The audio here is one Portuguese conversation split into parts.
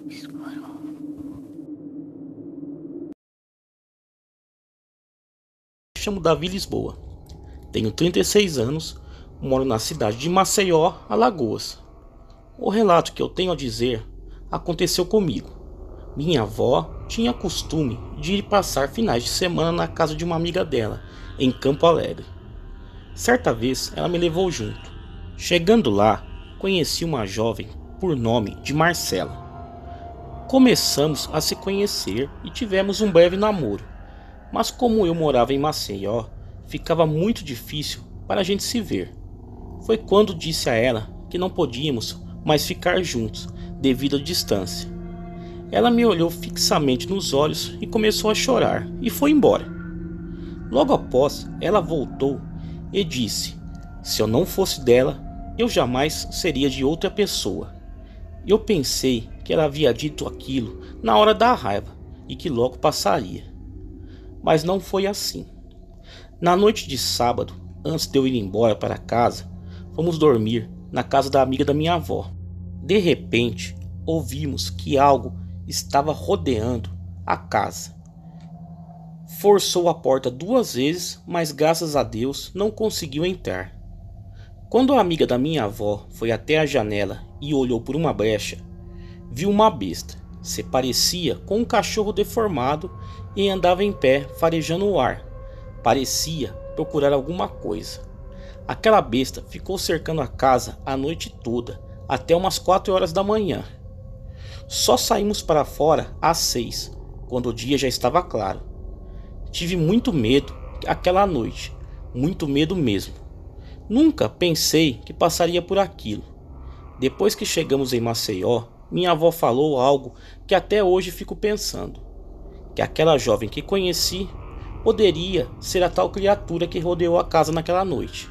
Me chamo Davi Lisboa, tenho 36 anos, moro na cidade de Maceió, Alagoas. O relato que eu tenho a dizer aconteceu comigo. Minha avó tinha costume de ir passar finais de semana na casa de uma amiga dela, em Campo Alegre. Certa vez ela me levou junto. Chegando lá, conheci uma jovem por nome de Marcela. Começamos a se conhecer e tivemos um breve namoro. Mas como eu morava em Maceió, ficava muito difícil para a gente se ver. Foi quando disse a ela que não podíamos mais ficar juntos devido à distância. Ela me olhou fixamente nos olhos e começou a chorar e foi embora. Logo após, ela voltou e disse: se eu não fosse dela, eu jamais seria de outra pessoa. Eu pensei que ela havia dito aquilo na hora da raiva e que logo passaria. Mas não foi assim. Na noite de sábado, antes de eu ir embora para casa, fomos dormir na casa da amiga da minha avó. De repente, ouvimos que algo estava rodeando a casa. Forçou a porta 2 vezes, mas graças a Deus não conseguiu entrar. Quando a amiga da minha avó foi até a janela e olhou por uma brecha, viu uma besta. Se parecia com um cachorro deformado e andava em pé farejando o ar. Parecia procurar alguma coisa. Aquela besta ficou cercando a casa a noite toda, até umas 4 horas da manhã. Só saímos para fora às 6, quando o dia já estava claro. Tive muito medo aquela noite, muito medo mesmo. Nunca pensei que passaria por aquilo. Depois que chegamos em Maceió, minha avó falou algo que até hoje fico pensando. Que aquela jovem que conheci poderia ser a tal criatura que rodeou a casa naquela noite.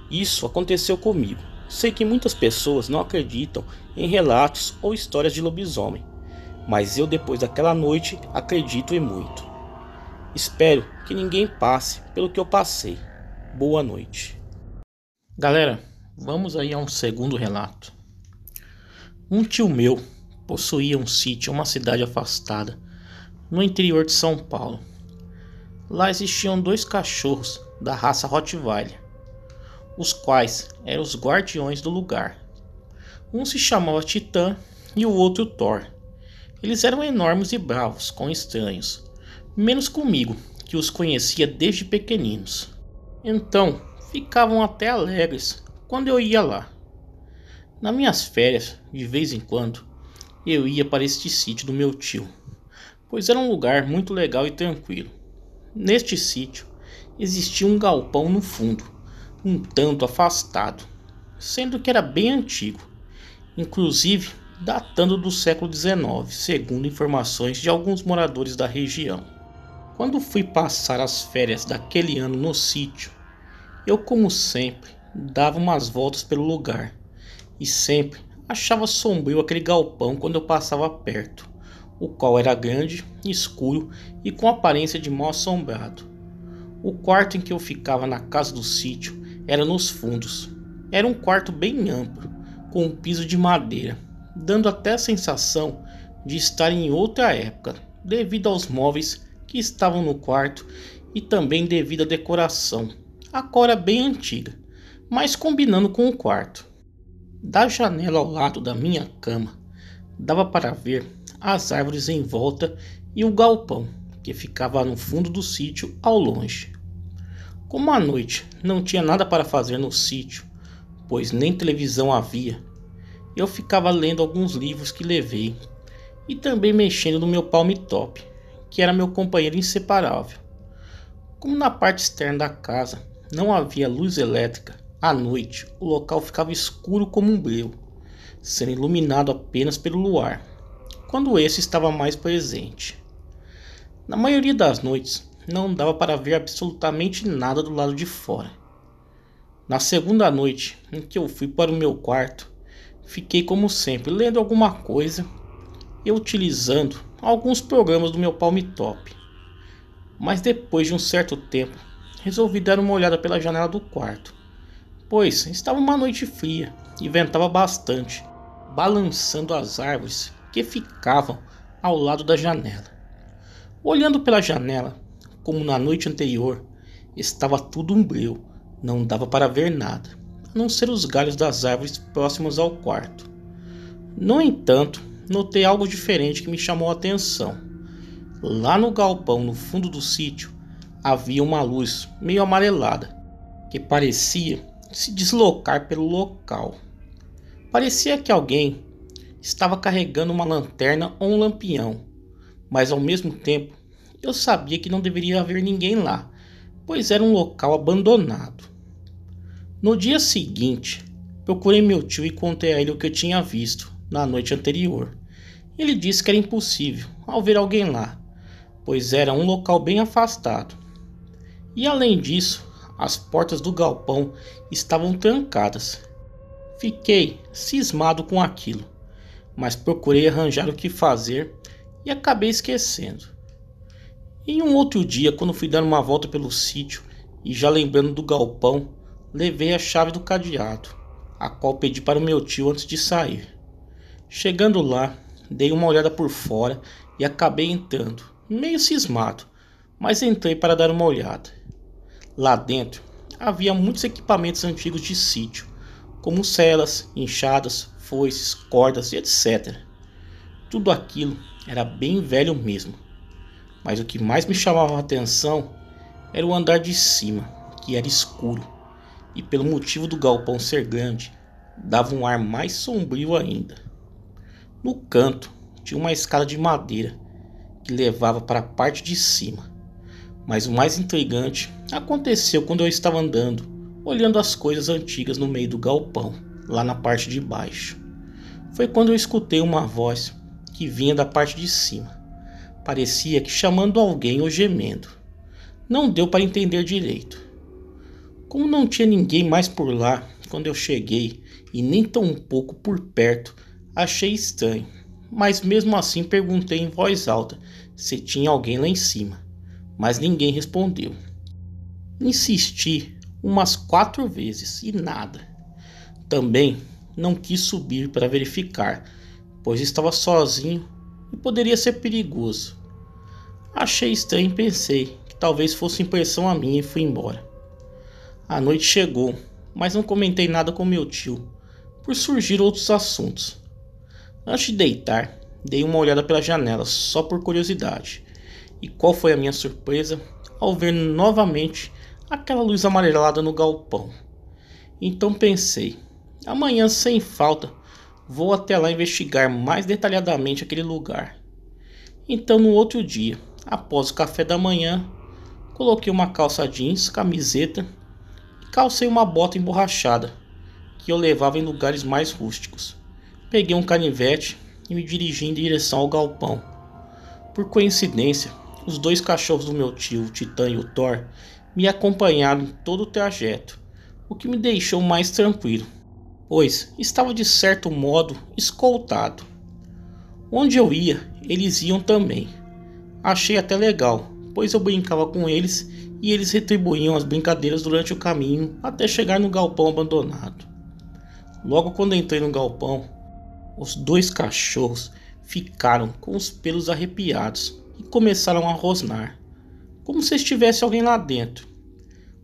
Isso aconteceu comigo. Sei que muitas pessoas não acreditam em relatos ou histórias de lobisomem, mas eu depois daquela noite acredito e muito. Espero que ninguém passe pelo que eu passei. Boa noite. Galera, vamos aí a um segundo relato. Um tio meu possuía um sítio em uma cidade afastada, no interior de São Paulo. Lá existiam 2 cachorros da raça Rottweiler, os quais eram os guardiões do lugar. Um se chamava Titã e o outro Thor. Eles eram enormes e bravos com estranhos, menos comigo, que os conhecia desde pequeninos. Então, ficavam até alegres quando eu ia lá. Nas minhas férias, de vez em quando, eu ia para este sítio do meu tio, pois era um lugar muito legal e tranquilo. Neste sítio, existia um galpão no fundo, um tanto afastado, sendo que era bem antigo, inclusive datando do século XIX, segundo informações de alguns moradores da região. Quando fui passar as férias daquele ano no sítio, eu, como sempre, dava umas voltas pelo lugar e sempre achava sombrio aquele galpão quando eu passava perto, o qual era grande, escuro e com aparência de mal assombrado. O quarto em que eu ficava na casa do sítio era nos fundos. Era um quarto bem amplo, com um piso de madeira, dando até a sensação de estar em outra época, devido aos móveis que estavam no quarto e também devido à decoração, a qual era bem antiga, mas combinando com o quarto. Da janela ao lado da minha cama, dava para ver as árvores em volta e o galpão, que ficava no fundo do sítio ao longe. Como à noite não tinha nada para fazer no sítio, pois nem televisão havia, eu ficava lendo alguns livros que levei e também mexendo no meu palm top, que era meu companheiro inseparável. Como na parte externa da casa não havia luz elétrica, à noite o local ficava escuro como um breu, sendo iluminado apenas pelo luar, quando esse estava mais presente. Na maioria das noites não dava para ver absolutamente nada do lado de fora. Na segunda noite em que eu fui para o meu quarto, fiquei como sempre lendo alguma coisa e utilizando alguns programas do meu palm top. Mas depois de um certo tempo, resolvi dar uma olhada pela janela do quarto, pois estava uma noite fria e ventava bastante, balançando as árvores que ficavam ao lado da janela. Olhando pela janela, como na noite anterior, estava tudo um breu, não dava para ver nada, a não ser os galhos das árvores próximas ao quarto. No entanto, notei algo diferente que me chamou a atenção. Lá no galpão, no fundo do sítio, havia uma luz meio amarelada, que parecia se deslocar pelo local. Parecia que alguém estava carregando uma lanterna ou um lampião, mas ao mesmo tempo eu sabia que não deveria haver ninguém lá, pois era um local abandonado. No dia seguinte, procurei meu tio e contei a ele o que eu tinha visto na noite anterior. Ele disse que era impossível ao ver alguém lá, pois era um local bem afastado. E além disso, as portas do galpão estavam trancadas. Fiquei cismado com aquilo, mas procurei arranjar o que fazer e acabei esquecendo. Em um outro dia, quando fui dar uma volta pelo sítio e já lembrando do galpão, levei a chave do cadeado, a qual pedi para o meu tio antes de sair. Chegando lá, dei uma olhada por fora e acabei entrando, meio cismado, mas entrei para dar uma olhada. Lá dentro havia muitos equipamentos antigos de sítio, como celas, enxadas, foices, cordas e etc. Tudo aquilo era bem velho mesmo, mas o que mais me chamava a atenção era o andar de cima, que era escuro, e pelo motivo do galpão ser grande, dava um ar mais sombrio ainda. No canto tinha uma escada de madeira que levava para a parte de cima, mas o mais intrigante aconteceu quando eu estava andando, olhando as coisas antigas no meio do galpão, lá na parte de baixo. Foi quando eu escutei uma voz que vinha da parte de cima. Parecia que chamando alguém ou gemendo. Não deu para entender direito. Como não tinha ninguém mais por lá quando eu cheguei, e nem tão pouco por perto, achei estranho, mas mesmo assim perguntei em voz alta se tinha alguém lá em cima, mas ninguém respondeu. Insisti umas 4 vezes e nada. Também não quis subir para verificar, pois estava sozinho e poderia ser perigoso. Achei estranho e pensei que talvez fosse impressão a minha e fui embora. A noite chegou, mas não comentei nada com meu tio, por surgir outros assuntos. Antes de deitar, dei uma olhada pela janela só por curiosidade. E qual foi a minha surpresa ao ver novamente aquela luz amarelada no galpão. Então pensei, amanhã sem falta vou até lá investigar mais detalhadamente aquele lugar. Então no outro dia, após o café da manhã, coloquei uma calça jeans, camiseta e calcei uma bota emborrachada que eu levava em lugares mais rústicos. Peguei um canivete e me dirigi em direção ao galpão. Por coincidência, os 2 cachorros do meu tio, o Titã e o Thor, me acompanharam em todo o trajeto, o que me deixou mais tranquilo, pois estava de certo modo escoltado. Onde eu ia, eles iam também. Achei até legal, pois eu brincava com eles e eles retribuíam as brincadeiras durante o caminho até chegar no galpão abandonado. Logo quando entrei no galpão, os 2 cachorros ficaram com os pelos arrepiados e começaram a rosnar, como se estivesse alguém lá dentro.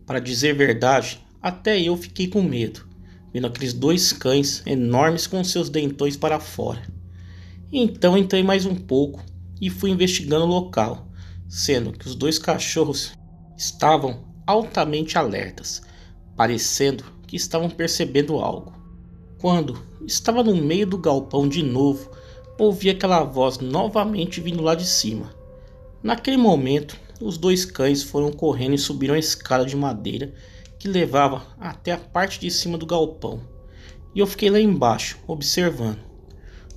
Para dizer verdade, até eu fiquei com medo, vendo aqueles 2 cães enormes com seus dentões para fora. Então entrei mais um pouco e fui investigando o local, sendo que os 2 cachorros estavam altamente alertas, parecendo que estavam percebendo algo. Quando estava no meio do galpão de novo, ouvi aquela voz novamente vindo lá de cima. Naquele momento, os 2 cães foram correndo e subiram a escada de madeira que levava até a parte de cima do galpão. E eu fiquei lá embaixo, observando.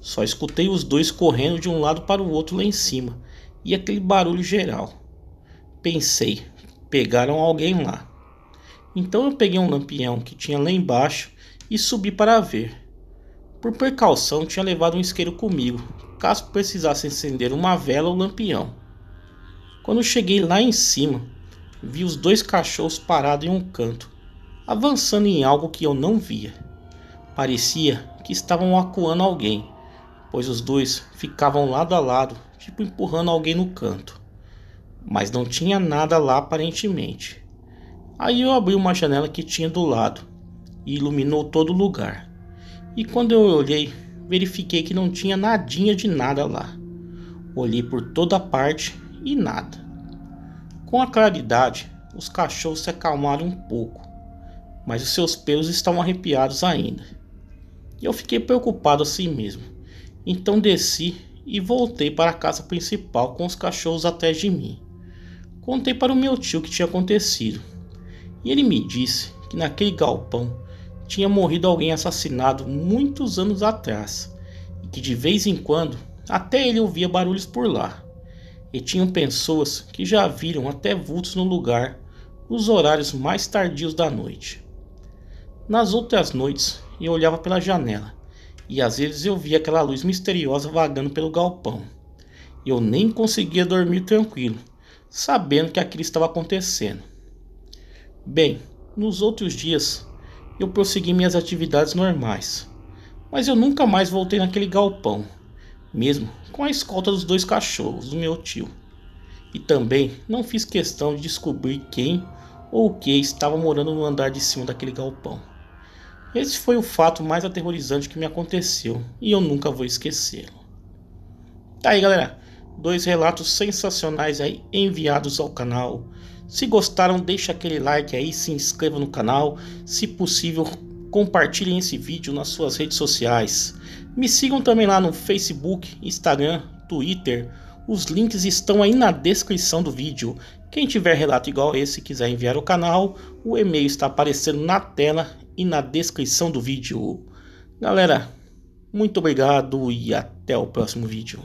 Só escutei os 2 correndo de um lado para o outro lá em cima, e aquele barulho geral. Pensei, pegaram alguém lá. Então eu peguei um lampião que tinha lá embaixo e subi para ver. Por precaução, tinha levado um isqueiro comigo, caso precisasse acender uma vela ou lampião. Quando cheguei lá em cima, vi os 2 cachorros parados em um canto, avançando em algo que eu não via. Parecia que estavam acuando alguém, pois os dois ficavam lado a lado, tipo empurrando alguém no canto. Mas não tinha nada lá aparentemente. Aí eu abri uma janela que tinha do lado e iluminou todo o lugar. E quando eu olhei, verifiquei que não tinha nadinha de nada lá. Olhei por toda parte e nada. Com a claridade, os cachorros se acalmaram um pouco, mas os seus pelos estavam arrepiados ainda. E eu fiquei preocupado assim mesmo. Então desci e voltei para a casa principal com os cachorros atrás de mim. Contei para o meu tio o que tinha acontecido. E ele me disse que naquele galpão tinha morrido alguém assassinado muitos anos atrás. E que de vez em quando até ele ouvia barulhos por lá. E tinham pessoas que já viram até vultos no lugar nos horários mais tardios da noite. Nas outras noites eu olhava pela janela e às vezes eu via aquela luz misteriosa vagando pelo galpão. Eu nem conseguia dormir tranquilo, sabendo que aquilo estava acontecendo. Bem, nos outros dias eu prossegui minhas atividades normais, mas eu nunca mais voltei naquele galpão, mesmo com a escolta dos dois cachorros do meu tio. E também não fiz questão de descobrir quem ou o que estava morando no andar de cima daquele galpão. Esse foi o fato mais aterrorizante que me aconteceu e eu nunca vou esquecê-lo. Tá aí, galera, 2 relatos sensacionais aí enviados ao canal. Se gostaram, deixa aquele like aí, se inscreva no canal, se possível compartilhem esse vídeo nas suas redes sociais. Me sigam também lá no Facebook, Instagram, Twitter. Os links estão aí na descrição do vídeo. Quem tiver relato igual a esse e quiser enviar ao canal, o e-mail está aparecendo na tela e na descrição do vídeo. Galera, muito obrigado e até o próximo vídeo.